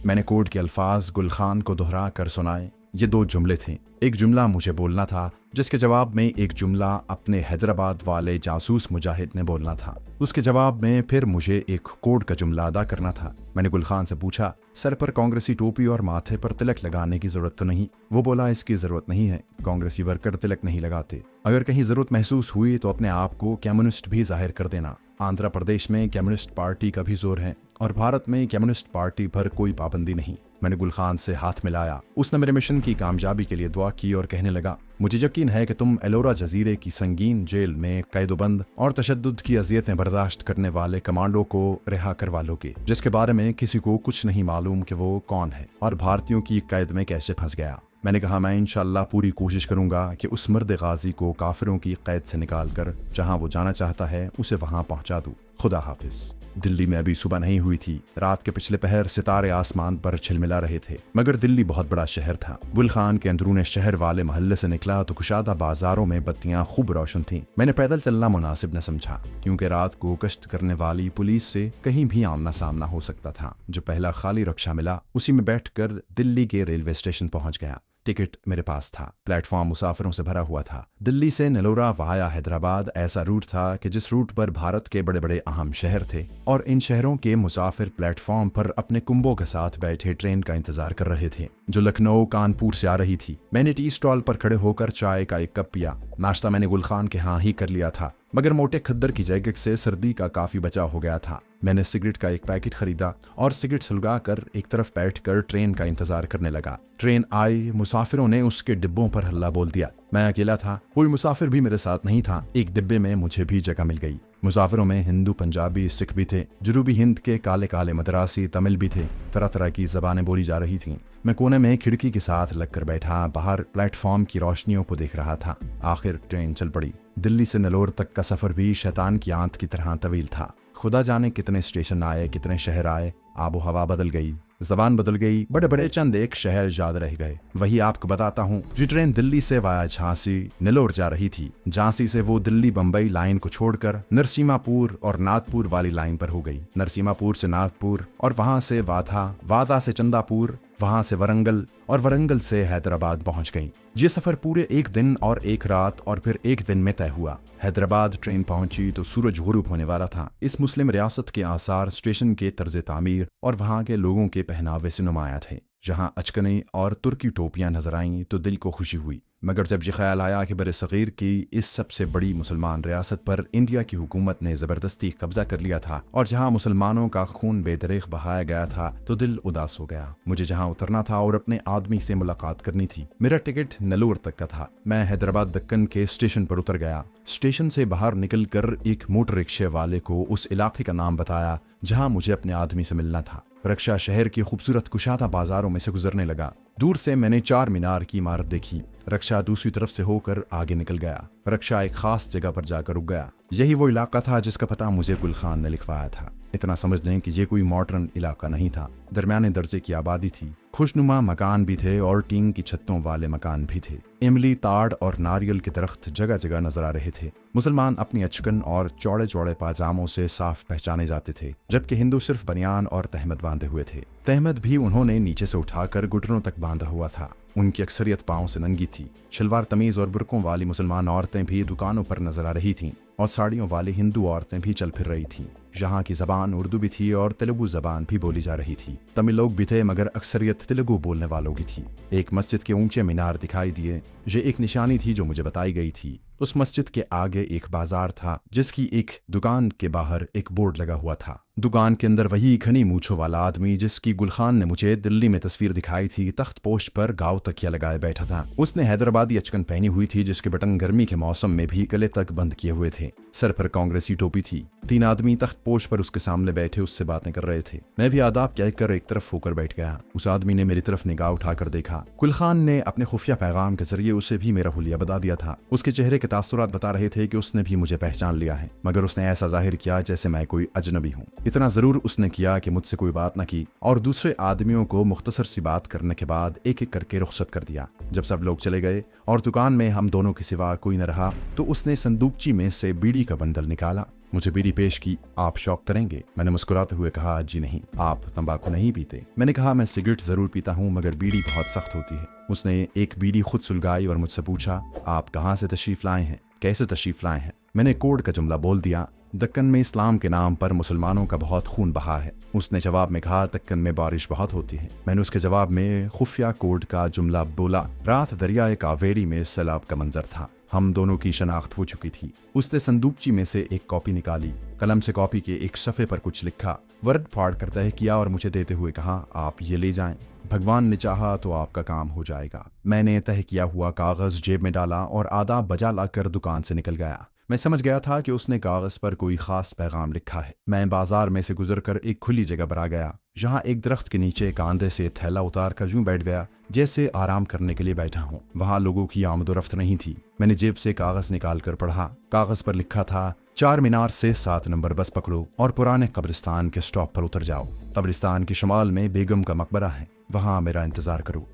मैंने कोड के अल्फाज गुल खान को दोहरा कर सुनाए। ये 2 जुमले थे। एक जुमला मुझे बोलना था, जिसके जवाब में एक जुमला अपने हैदराबाद वाले जासूस मुजाहिद ने बोलना था। उसके जवाब में फिर मुझे एक कोड का जुमला अदा करना था। मैंने गुल खान से पूछा, सर पर कांग्रेसी टोपी और माथे पर तिलक लगाने की जरूरत तो नहीं? वो बोला, इसकी जरूरत नहीं है, कांग्रेसी वर्कर तिलक नहीं लगाते। अगर कहीं जरूरत महसूस हुई तो अपने आप को कम्युनिस्ट भी जाहिर कर देना। आंध्र प्रदेश में कम्युनिस्ट पार्टी का भी जोर है और भारत में कम्युनिस्ट पार्टी पर कोई पाबंदी नहीं। मैंने गुल खान से हाथ मिलाया। उसने मेरे मिशन की कामयाबी के लिए दुआ की और कहने लगा, मुझे यकीन है कि तुम एलोरा जजीरे की संगीन जेल में कैदोबंद और तशद्दुद की अजियतें बर्दाश्त करने वाले कमांडो को रिहा करवा लोगे, जिसके बारे में किसी को कुछ नहीं मालूम कि वो कौन है और भारतीयों की कैद में कैसे फंस गया। मैंने कहा, मैं इंशाअल्लाह पूरी कोशिश करूंगा कि उस मर्द गाजी को काफिरों की कैद से निकाल कर जहां वो जाना चाहता है उसे वहां पहुंचा दूं। खुदा हाफिज। दिल्ली में अभी सुबह नहीं हुई थी। रात के पिछले पहर सितारे आसमान पर छिलमिला रहे थे, मगर दिल्ली बहुत बड़ा शहर था। गुल खान के अंदरूने शहर वाले मोहल्ले से निकला तो कुशादा बाजारों में बत्तियां खूब रोशन थीं। मैंने पैदल चलना मुनासिब न समझा, क्योंकि रात को गश्त करने वाली पुलिस से कहीं भी आमना सामना हो सकता था। जो पहला खाली रिक्शा मिला उसी में बैठकर दिल्ली के रेलवे स्टेशन पहुंच गया। टिकट मेरे पास था। प्लेटफॉर्म मुसाफिरों से भरा हुआ था। दिल्ली से नेलोरा वाया हैदराबाद ऐसा रूट था कि जिस रूट पर भारत के बड़े बड़े अहम शहर थे, और इन शहरों के मुसाफिर प्लेटफॉर्म पर अपने कुंभों के साथ बैठे ट्रेन का इंतजार कर रहे थे, जो लखनऊ कानपुर से आ रही थी। मैंने टी स्टॉल पर खड़े होकर चाय का एक कप पिया। नाश्ता मैंने गुल खान के यहाँ ही कर लिया था, मगर मोटे खद्दर की जैकेट से सर्दी का काफी बचाव हो गया था। मैंने सिगरेट का एक पैकेट खरीदा और सिगरेट सुलगा कर एक तरफ बैठकर ट्रेन का इंतजार करने लगा। ट्रेन आई, मुसाफिरों ने उसके डिब्बों पर हल्ला बोल दिया। मैं अकेला था, कोई मुसाफिर भी मेरे साथ नहीं था। एक डिब्बे में मुझे भी जगह मिल गई। मुसाफिरों में हिंदू, पंजाबी, सिख भी थे। जनूबी हिंद के काले काले मद्रासी, तमिल भी थे। तरह तरह की जबानें बोली जा रही थीं। मैं कोने में खिड़की के साथ लगकर बैठा बाहर प्लेटफॉर्म की रोशनियों को देख रहा था। आखिर ट्रेन चल पड़ी। दिल्ली से नेलोर तक का सफर भी शैतान की आंत की तरह तवील था। खुदा जाने कितने स्टेशन आए, कितने शहर आए। आबो हवा बदल गई, जबान बदल गई, बड़े बड़े चंद एक शहर याद रह गए। वही आपको बताता हूँ। जी ट्रेन दिल्ली से वाया झांसी नेलोर जा रही थी। झांसी से वो दिल्ली बम्बई लाइन को छोड़कर नरसिम्हापुर और नागपुर वाली लाइन पर हो गई। नरसिम्हापुर से नागपुर और वहां से वाधा, वाधा से चंदापुर, वहां से वरंगल और वरंगल से हैदराबाद पहुंच गई। ये सफर पूरे 1 दिन और 1 रात और फिर 1 दिन में तय हुआ। हैदराबाद ट्रेन पहुंची तो सूरज गुरूब होने वाला था। इस मुस्लिम रियासत के आसार स्टेशन के तर्ज तामीर और वहां के लोगों के पहनावे से नुमाया थे। जहां अचकने और तुर्की टोपियां नजर आईं तो दिल को खुशी हुई, मगर जब ये ख्याल आया कि बरसगीर की इस सबसे बड़ी मुसलमान रियासत पर इंडिया की हुकूमत ने जबरदस्ती कब्जा कर लिया था और जहां मुसलमानों का खून बेदरीग बहाया गया था, तो दिल उदास हो गया। मुझे जहां उतरना था और अपने आदमी से मुलाकात करनी थी। मेरा टिकट नेलोर तक का था। मैं हैदराबाद दक्कन के स्टेशन पर उतर गया। स्टेशन से बाहर निकलकर एक मोटर रिक्शे वाले को उस इलाके का नाम बताया जहां मुझे अपने आदमी से मिलना था। रिक्शा शहर की खूबसूरत कुशादा बाजारों में से गुजरने लगा। दूर से मैंने 4 मीनार की इमारत देखी। रिक्शा दूसरी तरफ से होकर आगे निकल गया। रिक्शा एक खास जगह पर जाकर रुक गया। यही वो इलाका था जिसका पता मुझे गुल खान ने लिखवाया था। इतना समझ लें कि ये कोई मॉडर्न इलाका नहीं था। दरमियाने दर्जे की आबादी थी। खुशनुमा मकान भी थे और टीन की छतों वाले मकान भी थे। इमली, ताड़ और नारियल के दरख्त जगह जगह नजर आ रहे थे। मुसलमान अपनी अचकन और चौड़े चौड़े पाजामों से साफ पहचाने जाते थे, जबकि हिंदू सिर्फ बनियान और तहमद बांधे हुए थे। तहमद भी उन्होंने नीचे से उठाकर घुटनों तक बांधा हुआ था। उनकी अक्सरियत पांव से नंगी थी। शलवार तमीज और बुरकों वाली मुसलमान औरतें भी दुकानों पर नजर आ रही थीं और साड़ियों वाली हिंदू औरतें भी चल फिर रही थीं। यहाँ की जबान उर्दू भी थी और तेलुगु जबान भी बोली जा रही थी। तमिल लोग भी थे, मगर अक्सरियत तेलुगु बोलने वालों की थी। एक मस्जिद के ऊंचे मीनार दिखाई दिए। ये एक निशानी थी जो मुझे बताई गई थी। उस मस्जिद के आगे एक बाजार था, जिसकी एक दुकान के बाहर एक बोर्ड लगा हुआ था। दुकान के अंदर वही घनी मूंछों वाला आदमी जिसकी गुल खान ने मुझे दिल्ली में तस्वीर दिखाई थी, तख्त पोश पर गाव तकिया लगाए बैठा था। उसने हैदराबादी अचकन पहनी हुई थी, जिसके बटन गर्मी के मौसम में भी गले तक बंद किए हुए थे। सर पर कांग्रेसी टोपी थी। 3 आदमी तख्त पोश पर उसके सामने बैठे उससे बातें कर रहे थे। मैं भी आदाब कहकर एक तरफ होकर बैठ गया। उस आदमी ने मेरी तरफ निगाह उठाकर देखा। गुल खान ने अपने खुफिया पैगाम के जरिए उसे भी मेरा हुलिया बता दिया था। उसके चेहरे के तासुरात बता रहे थे कि उसने भी मुझे पहचान लिया है, मगर उसने ऐसा जाहिर किया जैसे मैं कोई अजनबी हूँ। इतना जरूर उसने किया कि मुझसे कोई बात न की और दूसरे आदमियों को मुख्तसर सी बात करने के बाद एक एक करके रुखसत कर दिया। जब सब लोग चले गए और दुकान में हम दोनों के सिवा कोई न रहा, तो उसने संदूकची में से बीड़ी का बंडल निकाला, मुझे बीड़ी पेश की। आप शौक करेंगे? मैंने मुस्कुराते हुए कहा, जी नहीं। आप तंबाकू नहीं पीते? मैंने कहा, मैं सिगरेट जरूर पीता हूँ मगर बीड़ी बहुत सख्त होती है। उसने एक बीड़ी खुद सुलगाई और मुझसे पूछा, आप कहाँ से तशरीफ लाए हैं, कैसे तशरीफ लाए हैं? मैंने कोड का जुमला बोल दिया, दक्कन में इस्लाम के नाम पर मुसलमानों का बहुत खून बहा है। उसने जवाब में कहा, दक्कन में बारिश बहुत होती है। मैंने उसके जवाब में खुफिया कोड का जुमला बोला। रात दरियाए कावेरी में सैलाब का मंजर था। हम दोनों की शनाख्त हो चुकी थी। उसने संदूकची में से एक कॉपी निकाली, कलम से कॉपी के एक सफ़े पर कुछ लिखा, वर्ड फाड़ कर तय किया और मुझे देते हुए कहा, आप ये ले जाएं, भगवान ने चाहा तो आपका काम हो जाएगा। मैंने तय किया हुआ कागज जेब में डाला और आधा बजा लाकर दुकान से निकल गया। मैं समझ गया था कि उसने कागज पर कोई खास पैगाम लिखा है। मैं बाजार में से गुजरकर एक खुली जगह पर आ गया, जहाँ एक दरख्त के नीचे कांधे से थैला उतार कर यूं बैठ गया जैसे आराम करने के लिए बैठा हूँ। वहाँ लोगों की आमदोरफ्त नहीं थी। मैंने जेब से कागज निकाल कर पढ़ा। कागज पर लिखा था, 4 मीनार से 7 नंबर बस पकड़ो और पुराने कब्रिस्तान के स्टॉप पर उतर जाओ। कब्रिस्तान के शुमाल में बेगम का मकबरा है, वहाँ मेरा इंतजार करो।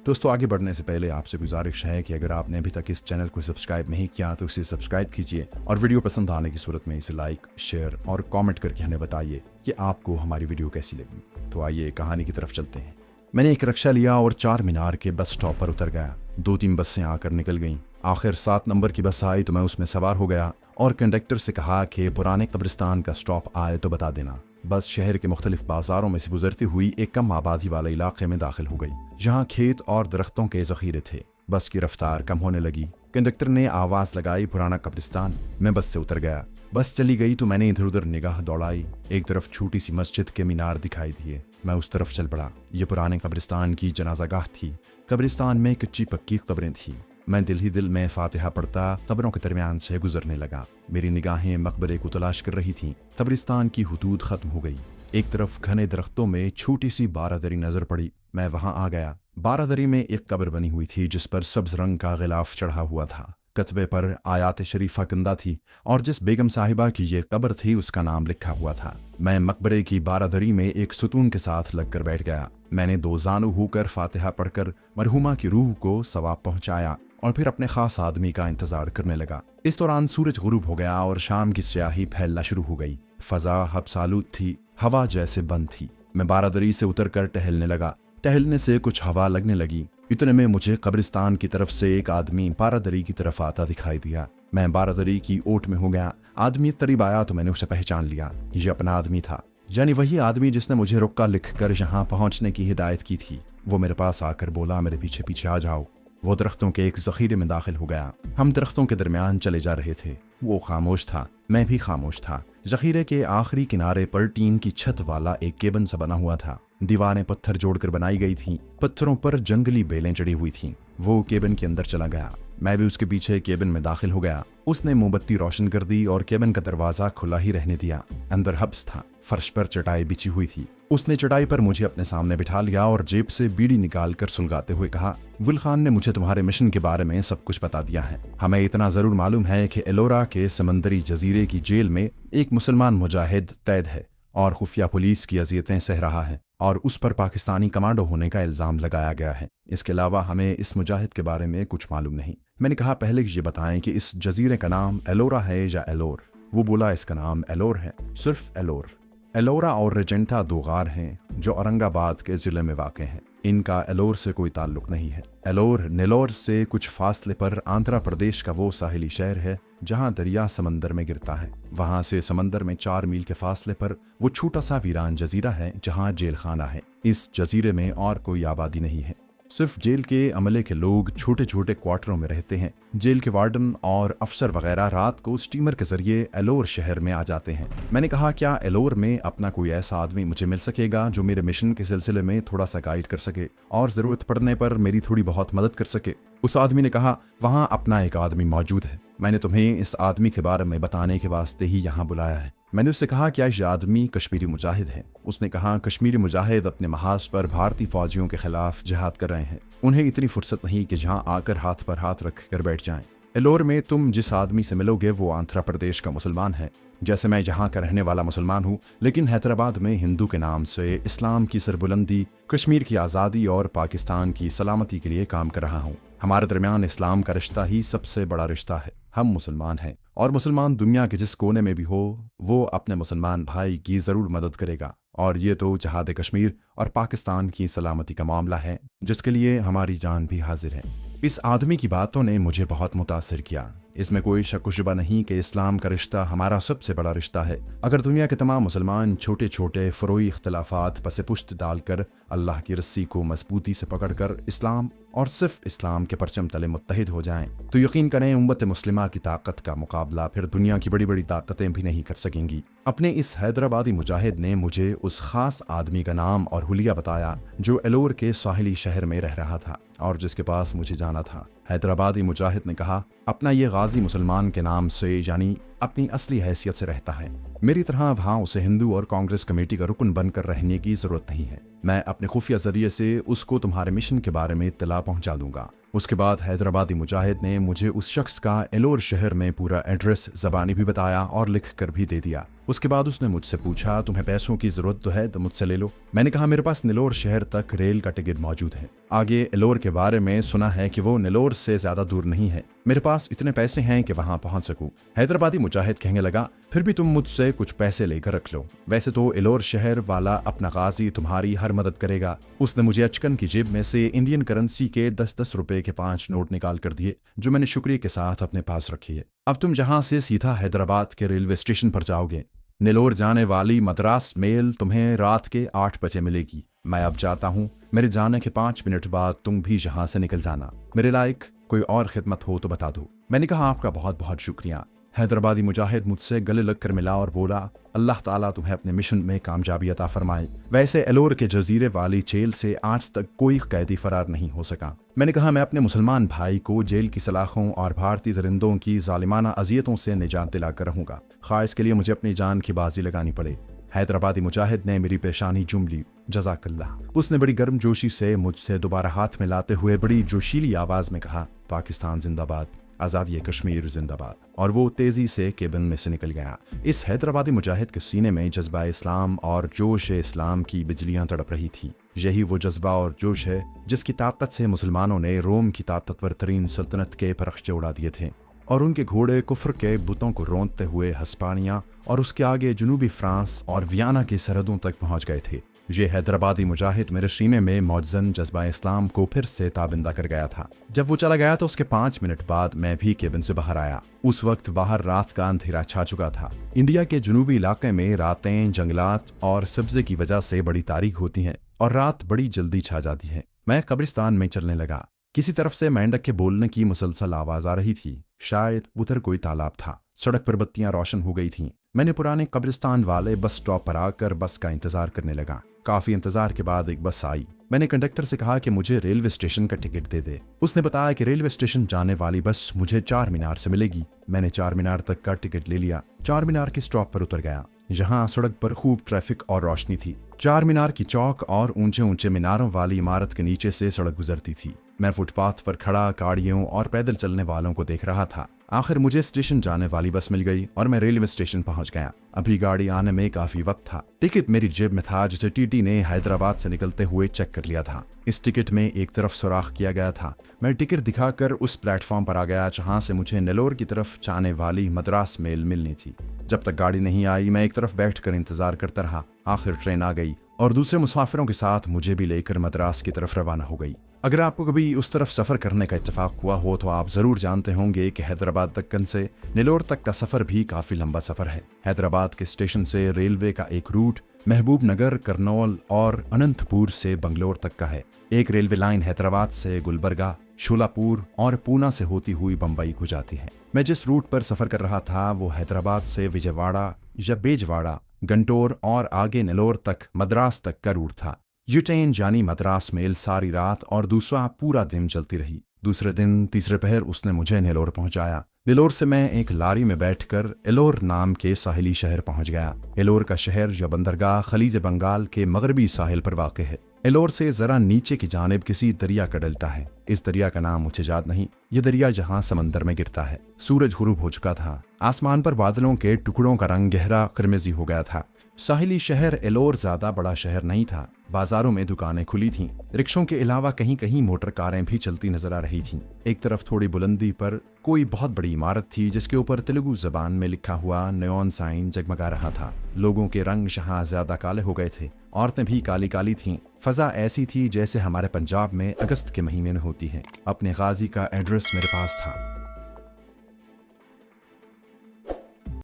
दोस्तों, आगे बढ़ने से पहले आपसे गुजारिश है कि अगर आपने अभी तक इस चैनल को सब्सक्राइब नहीं किया तो इसे सब्सक्राइब कीजिए और वीडियो पसंद आने की सूरत में इसे लाइक, शेयर और कमेंट करके हमें बताइए कि आपको हमारी वीडियो कैसी लगी। तो आइए कहानी की तरफ चलते हैं। मैंने एक रिक्शा लिया और 4 मीनार के बस स्टॉप पर उतर गया। 2-3 बसें आकर निकल गईं। आखिर 7 नंबर की बस आई तो मैं उसमें सवार हो गया और कंडक्टर से कहा कि पुराने कब्रिस्तान का स्टॉप आए तो बता देना। बस शहर के मुख्तलिफ बाजारों में से गुजरती हुई एक कम आबादी वाले इलाके में दाखिल हो गई, जहाँ खेत और दरख्तों के जखीरे थे। बस की रफ्तार कम होने लगी। कंडक्टर ने आवाज लगाई, पुराना कब्रिस्तान। मैं बस से उतर गया। बस चली गई तो मैंने इधर उधर निगाह दौड़ाई। एक तरफ छोटी सी मस्जिद के मीनार दिखाई दिए। मैं उस तरफ चल पड़ा। ये पुराने कब्रिस्तान की जनाजागाह थी। कब्रिस्तान में कच्ची पक्की कब्रें थी। मैं दिल ही दिल में फातिहा पढ़ता कब्रों के दरमियान से गुजरने लगा। मेरी निगाहें मकबरे को तलाश कर रही थीं। कब्रिस्तान की हुदूद खत्म हो गई। एक तरफ घने दरख्तों में छोटी सी बारादरी नजर पड़ी। मैं वहां आ गया। बारादरी में एक कब्र बनी हुई थी जिस पर सब्ज रंग का गिलाफ चढ़ा हुआ था। कतबे पर आयात शरीफा कंदा थी और जिस बेगम साहिबा की ये कब्र थी उसका नाम लिखा हुआ था। मैं मकबरे की बारादरी में एक सुतून के साथ लगकर बैठ गया। मैंने 2 जानू होकर फातिहा पढ़कर मरहुमा की रूह को सवाब पहुंचाया और फिर अपने खास आदमी का इंतजार करने लगा। इस दौरान सूरज गुरूब हो गया और शाम की स्याही फैलना शुरू हो गई। फजा हबसालूद थी, हवा जैसे बंद थी। मैं बारादरी से उतरकर टहलने लगा। टहलने से कुछ हवा लगने लगी। इतने में मुझे कब्रिस्तान की तरफ से एक आदमी बारादरी की तरफ आता दिखाई दिया। मैं बारादरी की ओट में हो गया। आदमी करीब आया तो मैंने उसे पहचान लिया। ये अपना आदमी था, यानी वही आदमी जिसने मुझे रुक्का लिखकर यहाँ पहुंचने की हिदायत की थी। वो मेरे पास आकर बोला, मेरे पीछे पीछे आ जाओ। वो दरख्तों के एक जखीरे में दाखिल हो गया। हम दरख्तों के दरमियान चले जा रहे थे। वो खामोश था, मैं भी खामोश था। जखीरे के आखिरी किनारे पर टीन की छत वाला एक केबन सा बना हुआ था। दीवारें पत्थर जोड़कर बनाई गई थीं। पत्थरों पर जंगली बेलें चढ़ी हुई थीं। वो केबन के अंदर चला गया। मैं भी उसके पीछे केबिन में दाखिल हो गया। उसने मोमबत्ती रोशन कर दी और केबिन का दरवाजा खुला ही रहने दिया। अंदर हब्स था। फर्श पर चटाई बिछी हुई थी। उसने चटाई पर मुझे अपने सामने बिठा लिया और जेब से बीड़ी निकालकर सुलगाते हुए कहा, विल खान ने मुझे तुम्हारे मिशन के बारे में सब कुछ बता दिया है। हमें इतना जरूर मालूम है कि एलोरा के समंदरी जजीरे की जेल में एक मुसलमान मुजाहिद कैद है और खुफिया पुलिस की अजियतें सह रहा है और उस पर पाकिस्तानी कमांडो होने का इल्जाम लगाया गया है। इसके अलावा हमें इस मुजाहिद के बारे में कुछ मालूम नहीं। मैंने कहा, पहले ये बताएं कि इस जजीरे का नाम एलोरा है या एलोर? वो बोला, इसका नाम एलोर है, सिर्फ एलोर। एलोरा और रेजेंटा 2 गार हैं जो औरंगाबाद के जिले में वाक़ हैं। इनका एलोर से कोई ताल्लुक नहीं है। एलोर नेलोर से कुछ फासले पर आंध्र प्रदेश का वो साहिली शहर है जहां दरिया समंदर में गिरता है। वहां से समंदर में 4 मील के फासले पर वो छोटा सा वीरान जजीरा है जहां जेल खाना है। इस जजीरे में और कोई आबादी नहीं है। सिर्फ जेल के अमले के लोग छोटे छोटे क्वार्टरों में रहते हैं। जेल के वार्डन और अफसर वगैरह रात को स्टीमर के जरिए एलोर शहर में आ जाते हैं। मैंने कहा, क्या एलोर में अपना कोई ऐसा आदमी मुझे मिल सकेगा जो मेरे मिशन के सिलसिले में थोड़ा सा गाइड कर सके और जरूरत पड़ने पर मेरी थोड़ी बहुत मदद कर सके? उस आदमी ने कहा, वहाँ अपना एक आदमी मौजूद है। मैंने तुम्हें इस आदमी के बारे में बताने के वास्ते ही यहाँ बुलाया है। मैंने उससे कहा, क्या ये आदमी कश्मीरी मुजाहिद है? उसने कहा, कश्मीरी मुजाहिद अपने महाज पर भारतीय फौजियों के खिलाफ जिहाद कर रहे हैं। उन्हें इतनी फुर्सत नहीं कि जहां आकर हाथ पर हाथ रख कर बैठ जाएं। एलोर में तुम जिस आदमी से मिलोगे वो आंध्र प्रदेश का मुसलमान है। जैसे मैं यहाँ का रहने वाला मुसलमान हूँ, लेकिन हैदराबाद में हिंदू के नाम से इस्लाम की सरबुलंदी, कश्मीर की आज़ादी और पाकिस्तान की सलामती के लिए काम कर रहा हूँ। हमारे दरमियान इस्लाम का रिश्ता ही सबसे बड़ा रिश्ता है। हम मुसलमान हैं और मुसलमान दुनिया के जिस कोने में भी हो वो अपने मुसलमान भाई की ज़रूर मदद करेगा। और ये तो जहाद कश्मीर और पाकिस्तान की सलामती का मामला है जिसके लिए हमारी जान भी हाजिर है। इस आदमी की बातों ने मुझे बहुत मुतासिर किया। इसमें कोई शक शुबा नहीं कि इस्लाम का रिश्ता हमारा सबसे बड़ा रिश्ता है। अगर दुनिया के तमाम मुसलमान छोटे छोटे फ़रोई इख्तलाफात पसे पुश्त डालकर अल्लाह की रस्सी को मजबूती से पकड़कर इस्लाम और सिर्फ इस्लाम के परचम तले मुत्तहिद हो जाएं तो यकीन करें उम्मत मुस्लिमा की ताकत का मुकाबला फिर दुनिया की बड़ी बड़ी ताकतें भी नहीं कर सकेंगी। अपने इस हैदराबादी मुजाहिद ने मुझे उस खास आदमी का नाम और हुलिया बताया जो एलोर के साहिली शहर में रह रहा था और जिसके पास मुझे जाना था। हैदराबादी मुजाहिद ने कहा, अपना ये गाजी मुसलमान के नाम से यानी अपनी असली हैसियत से रहता है। मेरी तरह वहाँ उसे हिंदू और कांग्रेस कमेटी का रुकन बनकर रहने की जरूरत नहीं है। मैं अपने खुफिया जरिए से उसको तुम्हारे मिशन के बारे में इत्तला पहुंचा दूंगा। उसके बाद हैदराबादी मुजाहिद ने मुझे उस शख्स का एलोर शहर में पूरा एड्रेस ज़बानी भी बताया और लिख कर भी दे दिया। उसके बाद उसने मुझसे पूछा, तुम्हें पैसों की जरूरत तो है तो मुझसे ले लो। मैंने कहा, मेरे पास नेलोर शहर तक रेल का टिकट मौजूद है। आगे एलोर के बारे में सुना है कि वो नेलोर से ज्यादा दूर नहीं है। मेरे पास इतने पैसे हैं कि वहां पहुंच सकूं। हैदराबादी मुजाहिद कहने लगा, फिर भी तुम मुझसे कुछ पैसे लेकर रख लो। वैसे तो एलोर शहर वाला अपना गाजी तुम्हारी हर मदद करेगा। उसने मुझे अचकन की जेब में से इंडियन करेंसी के 10-10 रुपए के 5 नोट निकाल कर दिए जो मैंने शुक्रिया के साथ अपने पास रखी है। अब तुम जहां से सीधा हैदराबाद के रेलवे स्टेशन पर जाओगे। नेलोर जाने वाली मद्रास मेल तुम्हें रात के 8 बजे मिलेगी। मैं अब जाता हूँ। मेरे जाने के 5 मिनट बाद तुम भी यहाँ से निकल जाना। मेरे लायक कोई और खिदमत हो तो बता दो। मैंने कहा, आपका बहुत बहुत शुक्रिया। हैदराबादी मुजाहिद मुझसे गले लगकर मिला और बोला, अल्लाह ताला तुम्हें अपने मिशन में कामयाबी अता फरमाए। वैसे एलोर के जजीरे वाली जेल से आज तक कोई कैदी फरार नहीं हो सका। मैंने कहा, मैं अपने मुसलमान भाई को जेल की सलाखों और भारतीय दरिंदों की जालिमाना अजियतों से निजात दिलाकर रहूंगा, खा इसके लिए मुझे अपनी जान की बाजी लगानी पड़े। हैदराबादी मुजाहिद ने मेरी पेशानी चूम ली। जज़ाकल्लाह। उसने बड़ी गर्मजोशी से मुझसे दोबारा हाथ मिलाते हुए बड़ी जोशीली आवाज में कहा, पाकिस्तान जिंदाबाद, आज़ादी कश्मीर जिंदाबाद। और वो तेजी से केबिन में से निकल गया। इस हैदराबादी मुजाहिद के सीने में जज्बा इस्लाम और जोश इस्लाम की बिजलियां तड़प रही थी। यही वो जज्बा और जोश है जिसकी ताकत से मुसलमानों ने रोम की ताकतवर तरीन सल्तनत के परखचे उड़ा दिए थे और उनके घोड़े कुफ्र के बुतों को रोंदते हुए हस्पानिया और उसके आगे जनूबी फ्रांस और वियना की सरहदों तक पहुंच गए थे। ये हैदराबादी मुजाहिद मेरे सीने में मौजन जज्बा इस्लाम को फिर से ताबिंदा कर गया था। जब वो चला गया तो उसके 5 मिनट बाद मैं भी केबिन से बाहर आया। उस वक्त बाहर रात का अंधेरा छा चुका था। इंडिया के जनूबी इलाके में रातें जंगलात और सब्जे की वजह से बड़ी तारीख होती हैं और रात बड़ी जल्दी छा जाती है। मैं कब्रिस्तान में चलने लगा। किसी तरफ से मेंढक के बोलने की मुसलसल आवाज आ रही थी। शायद उधर कोई तालाब था। सड़क पर बत्तियां रोशन हो गई थीं। मैंने पुराने कब्रिस्तान वाले बस स्टॉप पर आकर बस का इंतजार करने लगा। काफी इंतजार के बाद एक बस आई। मैंने कंडक्टर से कहा कि मुझे रेलवे स्टेशन का टिकट दे दे। उसने बताया कि रेलवे स्टेशन जाने वाली बस मुझे 4 मीनार से मिलेगी। मैंने 4 मीनार तक का टिकट ले लिया। 4 मीनार के स्टॉप पर उतर गया। यहाँ सड़क पर खूब ट्रैफिक और रोशनी थी। 4 मीनार की चौक और ऊंचे ऊंचे मीनारों वाली इमारत के नीचे से सड़क गुजरती थी। मैं फुटपाथ पर खड़ा गाड़ियों और पैदल चलने वालों को देख रहा था। आखिर मुझे स्टेशन जाने वाली बस मिल गई और मैं रेलवे स्टेशन पहुंच गया। अभी गाड़ी आने में काफी वक्त था। टिकट मेरी जेब में था जिसे टीटी ने हैदराबाद से निकलते हुए चेक कर लिया था। इस टिकट में एक तरफ सुराख किया गया था। मैं टिकट दिखाकर उस प्लेटफॉर्म पर आ गया जहां से मुझे नेलोर की तरफ जाने वाली मद्रास मेल मिलनी थी। जब तक गाड़ी नहीं आई मैं एक तरफ बैठकर इंतजार करता रहा। आखिर ट्रेन आ गई और दूसरे मुसाफिरों के साथ मुझे भी लेकर मद्रास की तरफ रवाना हो गई। अगर आपको कभी उस तरफ सफर करने का इत्तेफाक हुआ हो तो आप जरूर जानते होंगे कि हैदराबाद दक्कन से नेलोर तक का सफर भी काफी लंबा सफर है। हैदराबाद के स्टेशन से रेलवे का एक रूट महबूब नगर, करनौल और अनंतपुर से बंगलोर तक का है। एक रेलवे लाइन हैदराबाद से गुलबर्गा, शोलापुर और पूना से होती हुई बंबई को जाती है। मैं जिस रूट पर सफर कर रहा था वो हैदराबाद से विजयवाड़ा या बेजवाड़ा, गंटोर और आगे नेलोर तक मद्रास तक का रूट था। ये ट्रेन यानी मद्रास मेल सारी रात और दूसरा पूरा दिन चलती रही। दूसरे दिन तीसरे पहर उसने मुझे नेलोर पहुंचाया। नेलोर से मैं एक लारी में बैठकर एलोर नाम के साहिली शहर पहुंच गया। एलोर का शहर या बंदरगाह खलीज बंगाल के मगरबी साहिल पर वाक़ है। एलोर से जरा नीचे की जानिब किसी दरिया का डलता है। इस दरिया का नाम मुझे याद नहीं। ये दरिया जहाँ समंदर में गिरता है। सूरज गुरूब हो चुका था। आसमान पर बादलों के टुकड़ों का रंग गहरा किरमिजी हो गया था। साहिली शहर एलोर ज्यादा बड़ा शहर नहीं था। बाजारों में दुकानें खुली थीं। रिक्शों के अलावा कहीं कहीं मोटर कारें भी चलती नजर आ रही थीं। एक तरफ थोड़ी बुलंदी पर कोई बहुत बड़ी इमारत थी जिसके ऊपर तेलुगु जबान में लिखा हुआ नियॉन साइन जगमगा रहा था। लोगों के रंग यहाँ ज्यादा काले हो गए थे। औरतें भी काली काली थीं। फजा ऐसी थी जैसे हमारे पंजाब में अगस्त के महीने में होती है। अपने गाजी का एड्रेस मेरे पास था।